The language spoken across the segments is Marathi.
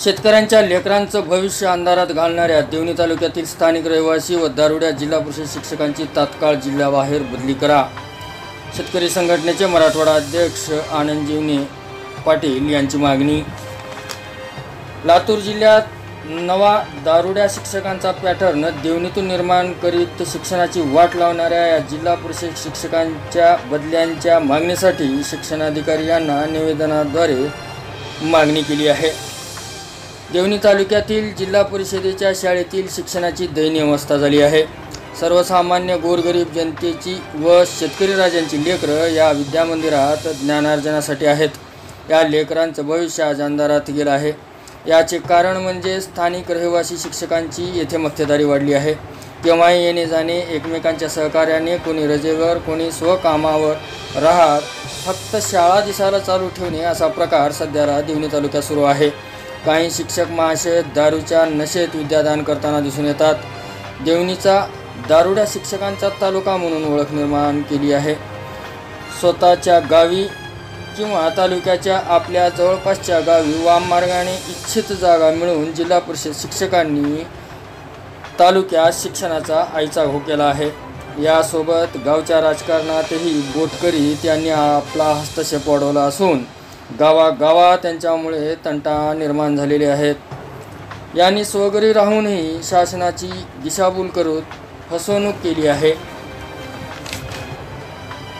शेतकऱ्यांच्या लेकरांचं भविष्य अंधारात घालणाऱ्या देवणी तालुक्यातील स्थानिक रहिवासी व दारुड्या जिल्हा परिषद शिक्षकांची तात्काळ जिल्ह्याबाहेर बदली करा. शेतकरी संघटनेचे मराठवाडा अध्यक्ष आनंदजीवनी पाटील यांची मागणी. लातूर जिल्ह्यात नवा दारुड्या शिक्षकांचा पॅटर्न देवणीतून निर्माण करीत शिक्षणाची वाट लावणाऱ्या या जिल्हा परिषद शिक्षकांच्या बदल्यांच्या मागणीसाठी शिक्षणाधिकारी यांना निवेदनाद्वारे मागणी केली आहे. देवणी तालुक्यातील जिल्हा परिषदेच्या शाळेतील शिक्षणाची दयनीय अवस्था झाली आहे. सर्वसामान्य गोरगरीब जनतेची व शेतकरी राजांची लेकरं या विद्यामंदिरात ज्ञानार्जनासाठी आहेत. या लेकरांचं भविष्य आज अंधारात गेलं आहे. याचे कारण म्हणजे स्थानिक रहिवासी शिक्षकांची येथे मक्तेदारी वाढली आहे. केव्हाही येणे जाणे, एकमेकांच्या सहकार्याने, कोणी रजेवर, कोणी स्वकामावर राहत फक्त शाळा दिसायला चालू ठेवणे असा प्रकार सध्याला देवणी तालुक्यात सुरू आहे. काही शिक्षक महाशय दारूच्या नशेत विद्यादान करताना दिसून येतात. देवणीचा दारुड्या शिक्षकांचा तालुका म्हणून ओळख निर्माण केली आहे. स्वतःच्या गावी किंवा तालुक्याच्या आपल्या जवळपासच्या गावी वाममार्गाने इच्छित जागा मिळवून जिल्हा परिषद शिक्षकांनी तालुक्यात शिक्षणाचा आईचा घो केला आहे. यासोबत गावच्या राजकारणातही बोटकरी त्यांनी आपला हस्तक्षेप वाढवला असून गावागावात त्यांच्यामुळे तंटा निर्माण झालेले आहेत. यांनी स्वघरी राहूनही शासनाची दिशाभूल करून फसवणूक केली आहे.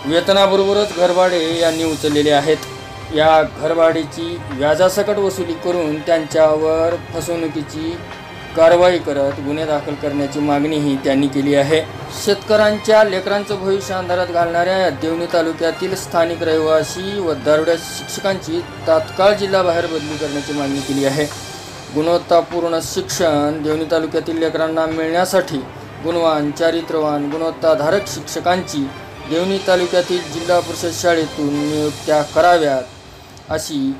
वेतनाबरोबरच घरभाडे यांनी उचललेले आहेत. या घरभाडीची व्याजासकट वसुली करून त्यांच्यावर फसवणुकीची कारवाई करत गुन्हे दाखल करण्याची मागणीही त्यांनी केली आहे. शेतकऱ्यांच्या लेकरांचं भविष्य अंधारात घालणाऱ्या या देवणी तालुक्यातील स्थानिक रहिवासी व दारुड्या शिक्षकांची तात्काळ जिल्ह्याबाहेर बदली करण्याची मागणी केली आहे. गुणवत्तापूर्ण शिक्षण देवणी तालुक्यातील लेकरांना मिळण्यासाठी गुणवान, चारित्र्यवान, गुणवत्ताधारक शिक्षकांची देवणी तालुक्यातील जिल्हा परिषद शाळेतून नियुक्त्या कराव्यात अशी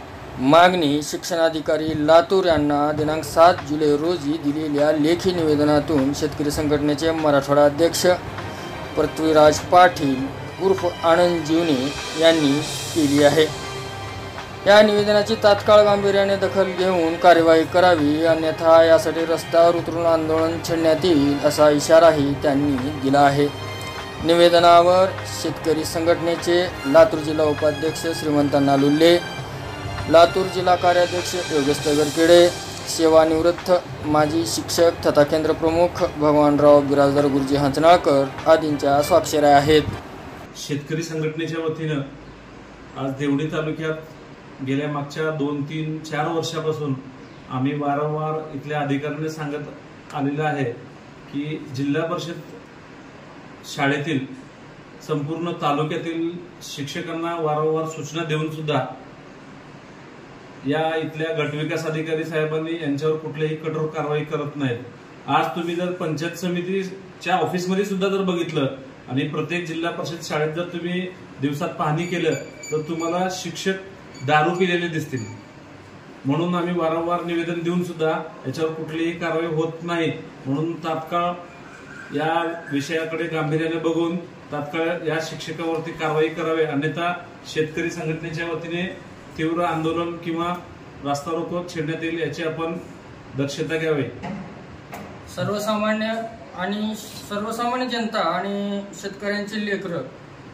मागणी शिक्षणाधिकारी लातूर यांना दिनांक 7 जुलै रोजी दिलेल्या लेखी निवेदनातून शेतकरी संघटनेचे मराठवाडा अध्यक्ष पृथ्वीराज पाटील उर्फ आनंदजीवनी यांनी केली आहे. या निवेदनाची तात्काळ गांभीर्याने दखल घेऊन कार्यवाही करावी, अन्यथा यासाठी रस्त्यावर उतरून आंदोलन छेडण्यात येईल असा इशाराही त्यांनी दिला आहे. निवेदनावर शेतकरी संघटनेचे लातूर जिल्हा उपाध्यक्ष श्रीमंत नालुल्ले, लातूर जिल्हा कार्याध्यक्ष योगेश तगरखेडे, सेवानिवृत्त माजी शिक्षक तथा केंद्र प्रमुख भगवानराव बिराजदार गुरुजी हंचनाळकर आदींच्या स्वाक्षऱ्या आहेत. शेतकरी संघटनेच्या वतीनं आज देवणी तालुक्यात गेल्या मागच्या 2-3-4 वर्षापासून आम्ही वारंवार इथल्या अधिकाऱ्यांनी सांगत आलेलं आहे की जिल्हा परिषद शाळेतील संपूर्ण तालुक्यातील शिक्षकांना वारंवार सूचना देऊन सुद्धा या इथल्या गटविकास अधिकारी साहेबांनी यांच्यावर कुठलीही कठोर कारवाई करत नाहीत. आज तुम्ही जर पंचायत समितीच्या ऑफिसमध्ये सुद्धा जर बघितलं आणि प्रत्येक जिल्हा परिषद शाळेत जर तुम्ही दिवसात पाहणी केलं तर तुम्हाला शिक्षक दारू पिलेले दिसतील. म्हणून आम्ही वारंवार निवेदन देऊन सुद्धा याच्यावर कुठलीही कारवाई होत नाही. म्हणून तात्काळ या विषयाकडे गांभीर्याने बघून तात्काळ या शिक्षकावरती कारवाई करावी, अन्यथा शेतकरी संघटनेच्या वतीने तीव्र आंदोलन किंवा रास्ता रोको छेडण्यात येईल याची आपण दक्षता घ्यावी. सर्वसामान्य जनता आणि शेतकऱ्यांची लेकरं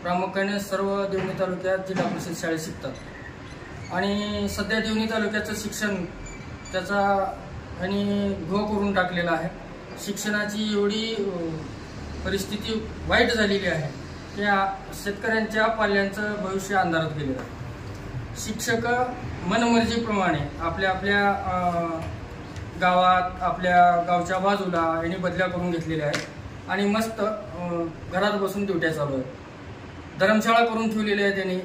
प्रामुख्याने सर्व देवणी तालुक्यात जिल्हा परिषद शाळेत शिकतात आणि सध्या देवणी तालुक्याचं शिक्षण त्याचा आणि घो करून टाकलेला आहे. शिक्षणाची एवढी परिस्थिती वाईट झालेली आहे की शेतकऱ्यांच्या पाल्यांचं भविष्य अंधारात गेलेलं आहे. शिक्षक मनमर्जीप्रमाणे आपल्या गावात आपल्या गावच्या बाजूला यांनी बदल्या करून घेतलेल्या आहेत आणि मस्त घरात बसून ड्युट्या चालू आहेत. धर्मशाळा करून ठेवलेली आहे त्यांनी.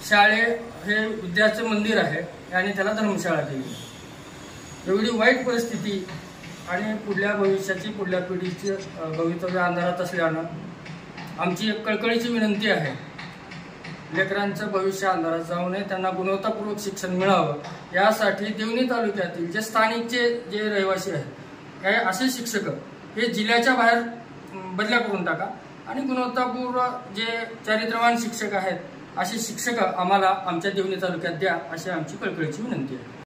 शाळे हे विद्याचं मंदिर आहे आणि त्याला धर्मशाळा केली. एवढी वाईट परिस्थिती आणि पुढल्या भविष्याची, पुढल्या पिढीची भवितव्य अंधारात असल्यानं आमची एक कळकळीची विनंती आहे, लेकरांचं भविष्य अंधारात जाऊ नये, त्यांना गुणवत्तापूर्वक शिक्षण मिळावं यासाठी देवणी तालुक्यातील जे स्थानिकचे जे रहिवासी आहेत हे असे शिक्षक हे जिल्ह्याच्या बाहेर बदल्या करून टाका आणि गुणवत्तापूर्व जे चारित्र्यवान शिक्षक आहेत असे शिक्षक आम्हाला आमच्या देवणी तालुक्यात द्या, अशी आमची कळकळीची विनंती आहे.